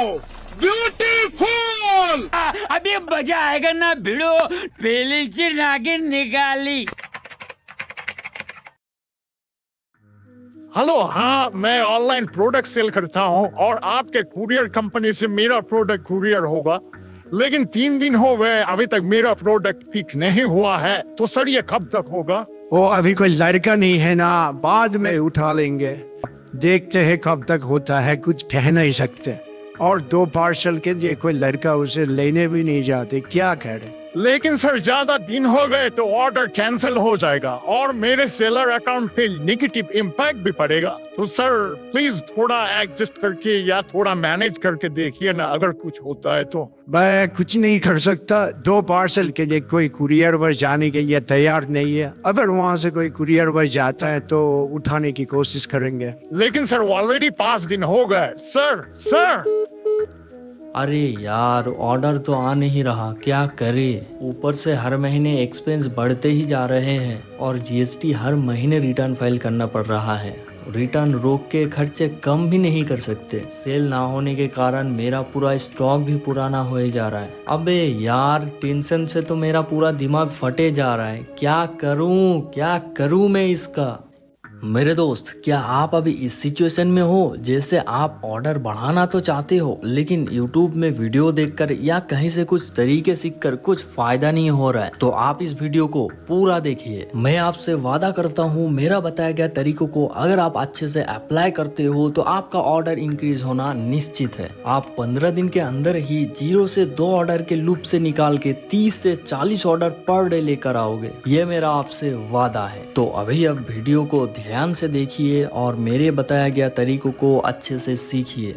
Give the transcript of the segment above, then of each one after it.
Wow, beautiful. अभी मजा आएगा ना भिड़ो, पहली ची नागिन निकाली। हेलो, हाँ मैं ऑनलाइन प्रोडक्ट सेल करता हूँ और आपके कुरियर कंपनी से मेरा प्रोडक्ट कुरियर होगा, लेकिन 3 दिन हो गए अभी तक मेरा प्रोडक्ट पिक नहीं हुआ है। तो सर ये कब तक होगा? वो अभी कोई लड़का नहीं है ना, बाद में उठा लेंगे। देखते हैं कब तक होता है, कुछ कह नहीं सकते। और 2 पार्सल के लिए कोई लड़का उसे लेने भी नहीं जाते, क्या करे। लेकिन सर ज्यादा दिन हो गए तो ऑर्डर कैंसिल हो जाएगा और मेरे सेलर अकाउंट पे नेगेटिव इम्पैक्ट भी पड़ेगा। तो सर प्लीज थोड़ा एडजस्ट करके या थोड़ा मैनेज करके देखिए ना, अगर कुछ होता है तो। मैं कुछ नहीं कर सकता, 2 पार्सल के लिए कोई कुरियर पर जाने के लिए तैयार नहीं है। अगर वहाँ से कोई कुरियर पर जाता है तो उठाने की कोशिश करेंगे। लेकिन सर ऑलरेडी 5 दिन हो गए। सर अरे यार, ऑर्डर तो आ नहीं रहा, क्या करे। ऊपर से हर महीने एक्सपेंस बढ़ते ही जा रहे हैं और जीएसटी हर महीने रिटर्न फाइल करना पड़ रहा है। रिटर्न रोक के खर्चे कम भी नहीं कर सकते। सेल ना होने के कारण मेरा पूरा स्टॉक भी पुराना होए जा रहा है। अबे यार, टेंशन से तो मेरा पूरा दिमाग फटे जा रहा है। क्या करूं मैं इसका। मेरे दोस्त, क्या आप अभी इस सिचुएशन में हो जैसे आप ऑर्डर बढ़ाना तो चाहते हो, लेकिन YouTube में वीडियो देखकर या कहीं से कुछ तरीके सीखकर कुछ फायदा नहीं हो रहा है? तो आप इस वीडियो को पूरा देखिए। मैं आपसे वादा करता हूँ, मेरा बताया गया तरीकों को अगर आप अच्छे से अप्लाई करते हो तो आपका ऑर्डर इंक्रीज होना निश्चित है। आप 15 दिन के अंदर ही 0 से 2 ऑर्डर के लूप से निकाल के 30 से 40 ऑर्डर पर डे लेकर आओगे, ये मेरा आपसे वादा है। तो अभी अब वीडियो को ध्यान से देखिए और मेरे बताया गया तरीकों को अच्छे से सीखिए।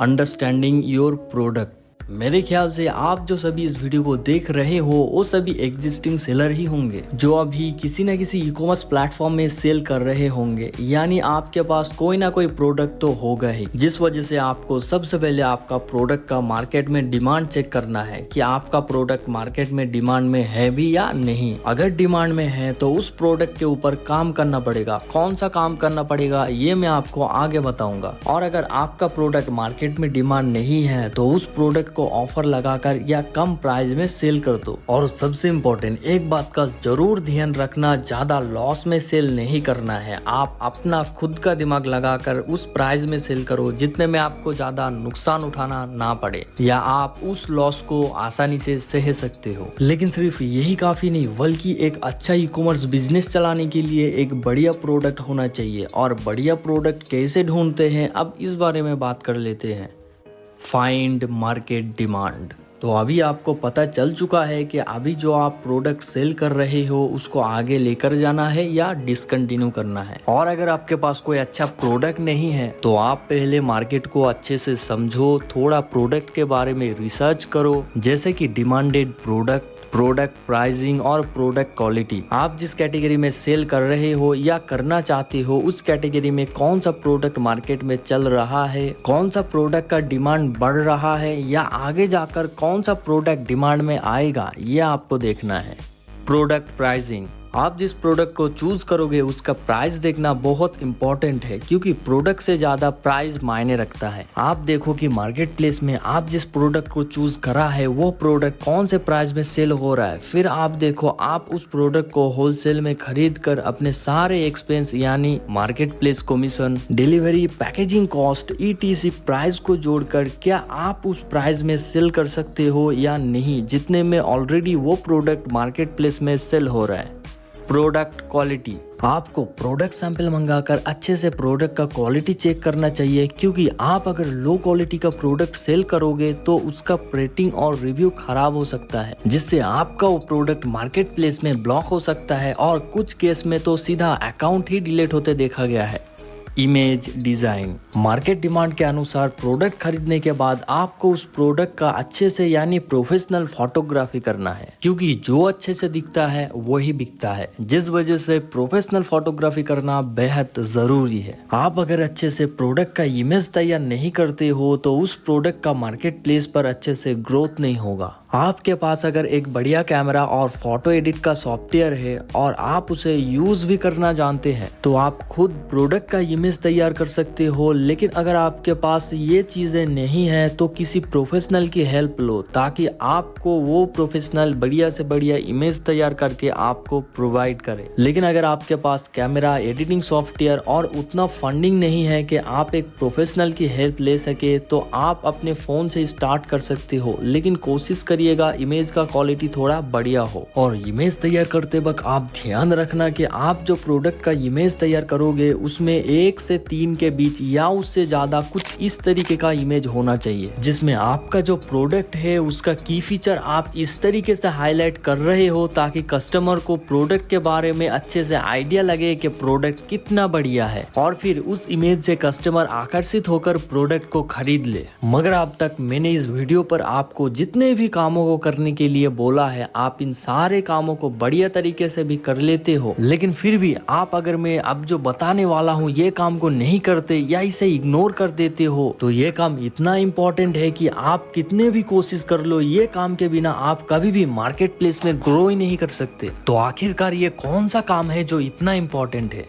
Understanding your product. मेरे ख्याल से आप जो सभी इस वीडियो को देख रहे हो वो सभी एग्जिस्टिंग सेलर ही होंगे जो अभी किसी न किसी ई कॉमर्स प्लेटफॉर्म में सेल कर रहे होंगे। यानी आपके पास कोई ना कोई प्रोडक्ट तो होगा ही, जिस वजह से आपको सबसे पहले आपका प्रोडक्ट का मार्केट में डिमांड चेक करना है कि आपका प्रोडक्ट मार्केट में डिमांड में है भी या नहीं। अगर डिमांड में है तो उस प्रोडक्ट के ऊपर काम करना पड़ेगा। कौन सा काम करना पड़ेगा ये मैं आपको आगे बताऊंगा। और अगर आपका प्रोडक्ट मार्केट में डिमांड नहीं है तो उस प्रोडक्ट को ऑफर लगाकर या कम प्राइस में सेल कर दो। और सबसे इम्पोर्टेंट एक बात का जरूर ध्यान रखना, ज्यादा लॉस में सेल नहीं करना है। आप अपना खुद का दिमाग लगाकर उस प्राइस में सेल करो जितने में आपको ज्यादा नुकसान उठाना ना पड़े या आप उस लॉस को आसानी से सह सकते हो। लेकिन सिर्फ यही काफी नहीं, बल्कि एक अच्छा ई कॉमर्स बिजनेस चलाने के लिए एक बढ़िया प्रोडक्ट होना चाहिए। और बढ़िया प्रोडक्ट कैसे ढूंढते हैं, अब इस बारे में बात कर लेते हैं। Find market demand. तो अभी आपको पता चल चुका है कि अभी जो आप प्रोडक्ट सेल कर रहे हो उसको आगे लेकर जाना है या डिसकंटिन्यू करना है। और अगर आपके पास कोई अच्छा प्रोडक्ट नहीं है तो आप पहले मार्केट को अच्छे से समझो, थोड़ा प्रोडक्ट के बारे में रिसर्च करो, जैसे कि डिमांडेड प्रोडक्ट प्राइसिंग और प्रोडक्ट क्वालिटी। आप जिस कैटेगरी में सेल कर रहे हो या करना चाहते हो उस कैटेगरी में कौन सा प्रोडक्ट मार्केट में चल रहा है, कौन सा प्रोडक्ट का डिमांड बढ़ रहा है या आगे जाकर कौन सा प्रोडक्ट डिमांड में आएगा, ये आपको देखना है। Product pricing. आप जिस प्रोडक्ट को चूज करोगे उसका प्राइस देखना बहुत इंपॉर्टेंट है, क्योंकि प्रोडक्ट से ज्यादा प्राइस मायने रखता है। आप देखो कि मार्केट प्लेस में आप जिस प्रोडक्ट को चूज करा है वो प्रोडक्ट कौन से प्राइस में सेल हो रहा है। फिर आप देखो आप उस प्रोडक्ट को होलसेल में खरीद कर अपने सारे एक्सपेंस यानी market place commission, delivery, packaging cost, ETC price को जोड़कर क्या आप उस प्राइस में सेल कर सकते हो या नहीं, जितने में ऑलरेडी वो प्रोडक्ट मार्केट प्लेस में सेल हो रहा है। Product quality. आपको प्रोडक्ट सैंपल मंगाकर अच्छे से प्रोडक्ट का क्वालिटी चेक करना चाहिए, क्योंकि आप अगर लो क्वालिटी का प्रोडक्ट सेल करोगे तो उसका रेटिंग और रिव्यू खराब हो सकता है, जिससे आपका वो प्रोडक्ट मार्केट प्लेस में ब्लॉक हो सकता है और कुछ केस में तो सीधा अकाउंट ही डिलीट होते देखा गया है। Image design. मार्केट डिमांड के अनुसार प्रोडक्ट खरीदने के बाद आपको उस प्रोडक्ट का अच्छे से यानी प्रोफेशनल फोटोग्राफी करना है, क्योंकि जो अच्छे से दिखता है वही बिकता है, जिस वजह से प्रोफेशनल फोटोग्राफी करना बेहद जरूरी है। आप अगर अच्छे से प्रोडक्ट का इमेज तैयार नहीं करते हो तो उस प्रोडक्ट का मार्केट प्लेस पर अच्छे से ग्रोथ नहीं होगा। आपके पास अगर एक बढ़िया कैमरा और फोटो एडिट का सॉफ्टवेयर है और आप उसे यूज भी करना जानते हैं तो आप खुद प्रोडक्ट का इमेज तैयार कर सकते हो। लेकिन अगर आपके पास ये चीजें नहीं है तो किसी प्रोफेशनल की हेल्प लो ताकि आपको वो प्रोफेशनल बढ़िया से बढ़िया इमेज तैयार करके आपको प्रोवाइड करे। लेकिन अगर आपके पास कैमरा, एडिटिंग सॉफ्टवेयर और उतना फंडिंग नहीं है कि आप एक प्रोफेशनल की हेल्प ले सके तो आप अपने फोन से स्टार्ट कर सकते हो। लेकिन कोशिश करिएगा इमेज का क्वालिटी थोड़ा बढ़िया हो। और इमेज तैयार करते वक्त आप ध्यान रखना कि आप जो प्रोडक्ट का इमेज तैयार करोगे उसमें 1 से 3 के बीच या उससे ज्यादा कुछ इस तरीके का इमेज होना चाहिए जिसमें आपका जो प्रोडक्ट है उसका की फीचर आप इस तरीके से हाईलाइट कर रहे हो ताकि कस्टमर को प्रोडक्ट के बारे में अच्छे से आइडिया लगे कि प्रोडक्ट कितना बढ़िया है और फिर उस इमेज से कस्टमर आकर्षित होकर प्रोडक्ट को खरीद ले। मगर अब तक मैंने इस वीडियो पर आपको जितने भी कामों को करने के लिए बोला है आप इन सारे कामों को बढ़िया तरीके से भी कर लेते हो, लेकिन फिर भी आप अगर मैं अब जो बताने वाला हूँ ये काम को नहीं करते या इसे इग्नोर कर देते हो तो ये काम इतना इम्पोर्टेंट है कि आप कितने भी कोशिश कर लो ये काम के बिना आप कभी भी मार्केट प्लेस में ग्रो ही नहीं कर सकते। तो आखिरकार ये कौन सा काम है जो इतना इम्पोर्टेंट है?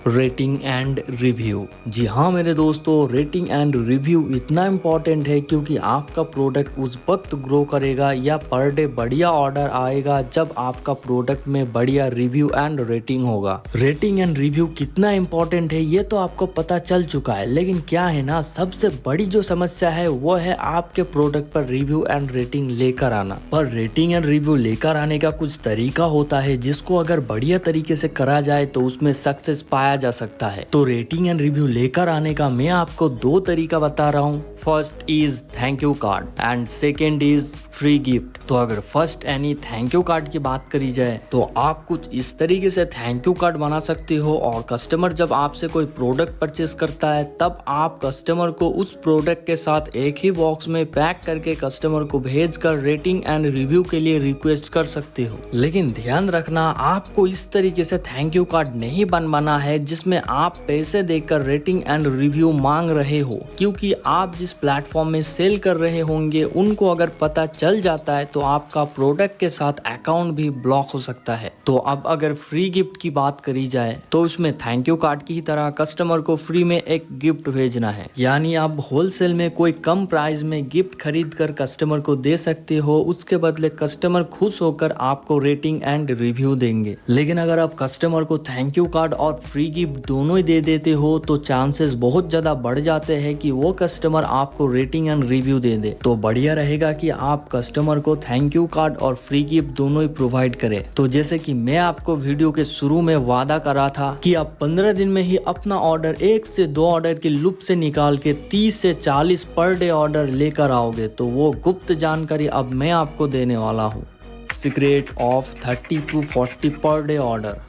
Rating and review. जी हाँ मेरे दोस्तों, रेटिंग एंड रिव्यू इतना इम्पोर्टेंट है क्योंकि आपका प्रोडक्ट उस वक्त ग्रो करेगा या पर डे बढ़िया ऑर्डर आएगा जब आपका प्रोडक्ट में बढ़िया रिव्यू एंड रेटिंग होगा। रेटिंग एंड रिव्यू कितना इम्पोर्टेंट है ये तो आपको पता चल चुका है, लेकिन क्या है ना, सबसे बड़ी जो समस्या है वो है आपके प्रोडक्ट पर रिव्यू एंड रेटिंग लेकर आना। पर रेटिंग एंड रिव्यू लेकर आने का कुछ तरीका होता है जिसको अगर बढ़िया तरीके से करा जाए तो उसमें सक्सेस पाया जा सकता है। तो रेटिंग एंड रिव्यू लेकर आने का मैं आपको 2 तरीका बता रहा हूँ। First is thank you card and second is free gift. तो अगर फर्स्ट यानी थैंक यू कार्ड की बात करी जाए तो आप कुछ इस तरीके से थैंक यू कार्ड बना सकते हो और कस्टमर जब आपसे कोई प्रोडक्ट परचेस करता है तब आप कस्टमर को उस प्रोडक्ट के साथ एक ही बॉक्स में पैक करके कस्टमर को भेजकर रेटिंग एंड रिव्यू के लिए रिक्वेस्ट कर सकते हो। लेकिन ध्यान रखना आपको इस तरीके से थैंक यू कार्ड नहीं बनवाना है जिसमें आप पैसे देकर रेटिंग एंड रिव्यू मांग रहे हो, क्योंकि आप जिस प्लेटफॉर्म में सेल कर रहे होंगे उनको अगर पता चल जाता है तो आपका प्रोडक्ट के साथ अकाउंट भी ब्लॉक हो सकता है। तो अब अगर फ्री गिफ्ट की बात करी जाए तो उसमें थैंक यू कार्ड की तरह कस्टमर को फ्री में एक गिफ्ट भेजना है, यानी आप होलसेल में कोई कम प्राइस में गिफ्ट खरीद कर कस्टमर को दे सकते हो, उसके बदले कस्टमर खुश होकर आपको रेटिंग एंड रिव्यू देंगे। लेकिन अगर आप कस्टमर को थैंक यू कार्ड और फ्री गिफ्ट दोनों ही दे देते हो तो चांसेस बहुत ज्यादा बढ़ जाते हैं कि वो कस्टमर आपको रेटिंग एंड रिव्यू दे दे। तो बढ़िया रहेगा कि आप कस्टमर को थैंक यू कार्ड और फ्री गिफ्ट दोनों ही प्रोवाइड करें। तो जैसे कि मैं आपको वीडियो के शुरू में वादा करा था कि आप 15 दिन में ही अपना ऑर्डर 1 से 2 ऑर्डर के लूप से निकाल के 30 से 40 पर डे ऑर्डर लेकर आओगे, तो वो गुप्त जानकारी अब मैं आपको देने वाला हूँ। Secret of 30 to 40 per day order.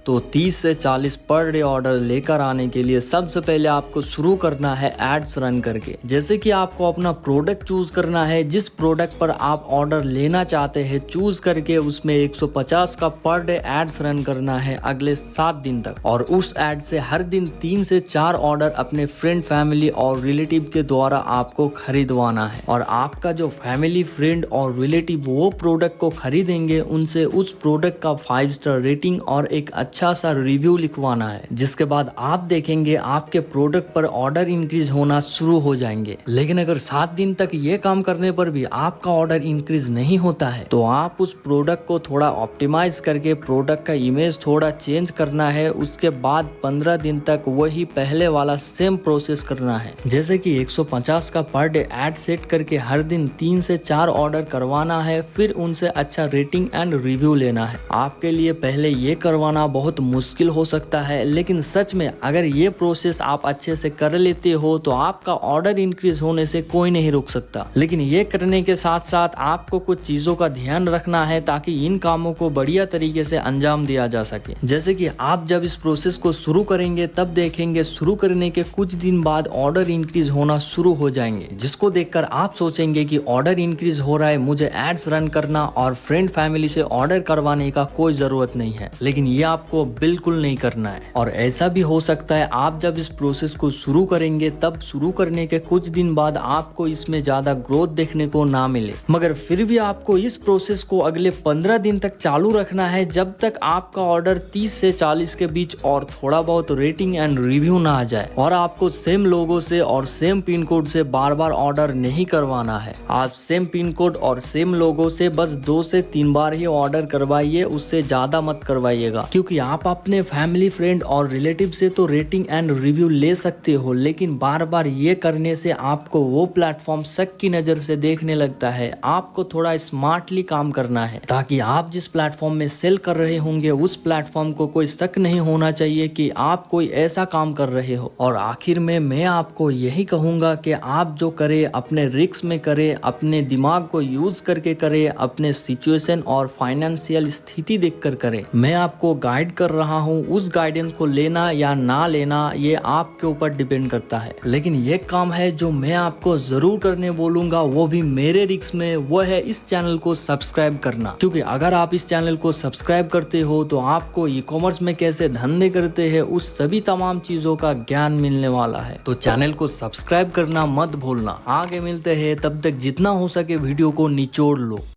तो 30 से 40 पर डे ऑर्डर लेकर आने के लिए सबसे पहले आपको शुरू करना है एड्स रन करके। जैसे कि आपको अपना प्रोडक्ट चूज करना है, जिस प्रोडक्ट पर आप ऑर्डर लेना चाहते हैं चूज करके उसमें 150 का पर डे एड्स रन करना है अगले 7 दिन तक, और उस एड से हर दिन 3 से 4 ऑर्डर अपने फ्रेंड, फैमिली और रिलेटिव के द्वारा आपको खरीदवाना है। और आपका जो फैमिली, फ्रेंड और रिलेटिव वो प्रोडक्ट को खरीदेंगे उनसे उस प्रोडक्ट का 5 स्टार रेटिंग और एक अच्छा सा रिव्यू लिखवाना है, जिसके बाद आप देखेंगे आपके प्रोडक्ट पर ऑर्डर इंक्रीज होना शुरू हो जाएंगे। लेकिन अगर 7 दिन तक ये काम करने पर भी आपका ऑर्डर इंक्रीज नहीं होता है तो आप उस प्रोडक्ट को थोड़ा ऑप्टिमाइज करके प्रोडक्ट का इमेज थोड़ा चेंज करना है। उसके बाद 15 दिन तक वही पहले वाला सेम प्रोसेस करना है। जैसे कि 150 का पर डे एड सेट करके हर दिन 3 से 4 ऑर्डर करवाना है, फिर उनसे अच्छा रेटिंग एंड रिव्यू लेना है। आपके लिए पहले ये करवाना बहुत मुश्किल हो सकता है, लेकिन सच में अगर ये प्रोसेस आप अच्छे से कर लेते हो तो आपका ऑर्डर इंक्रीज होने से कोई नहीं रोक सकता। लेकिन ये करने के साथ साथ आपको कुछ चीजों का ध्यान रखना है ताकि इन कामों को बढ़िया तरीके से अंजाम दिया जा सके। जैसे कि आप जब इस प्रोसेस को शुरू करेंगे तब देखेंगे शुरू करने के कुछ दिन बाद ऑर्डर इंक्रीज होना शुरू हो जाएंगे, जिसको देखकर आप सोचेंगे कि ऑर्डर इंक्रीज हो रहा है, मुझे एड्स रन करना और फ्रेंड फैमिली से ऑर्डर करवाने का कोई जरूरत नहीं है। लेकिन ये आप आपको बिल्कुल नहीं करना है। और ऐसा भी हो सकता है आप जब इस प्रोसेस को शुरू करेंगे तब शुरू करने के कुछ दिन बाद आपको इसमें ज्यादा ग्रोथ देखने को ना मिले, मगर फिर भी आपको इस प्रोसेस को अगले 15 दिन तक चालू रखना है जब तक आपका ऑर्डर 30 से 40 के बीच और थोड़ा बहुत रेटिंग एंड रिव्यू ना आ जाए। और आपको सेम लोगो से और सेम पिन कोड से बार बार ऑर्डर नहीं करवाना है। आप सेम पिन कोड और सेम लोगो से बस 2 से 3 बार ही ऑर्डर करवाइए, उससे ज्यादा मत करवाइएगा। क्योंकि आप अपने फैमिली, फ्रेंड और रिलेटिव से तो रेटिंग एंड रिव्यू ले सकते हो, लेकिन बार बार ये करने से आपको वो प्लेटफॉर्म शक की नजर से देखने लगता है। आपको थोड़ा स्मार्टली काम करना है ताकि आप जिस प्लेटफॉर्म में सेल कर रहे होंगे उस प्लेटफॉर्म को कोई शक नहीं होना चाहिए कि आप कोई ऐसा काम कर रहे हो। और आखिर में मैं आपको यही कहूंगा कि आप जो करें अपने रिस्क में करें, अपने दिमाग को यूज करके करें, अपने सिचुएशन और फाइनेंशियल स्थिति देखकर करें। मैं आपको गाइड कर रहा हूँ, उस गाइडेंस को लेना या ना लेना ये आपके ऊपर डिपेंड करता है। लेकिन ये काम है जो मैं आपको जरूर करने बोलूंगा, वो भी मेरे रिस्क में, वो है इस चैनल को सब्सक्राइब करना। क्योंकि अगर आप इस चैनल को सब्सक्राइब करते हो तो आपको ई कॉमर्स में कैसे धंधे करते हैं उस सभी तमाम चीजों का ज्ञान मिलने वाला है। तो चैनल को सब्सक्राइब करना मत भूलना। आगे मिलते हैं, तब तक जितना हो सके वीडियो को निचोड़ लो।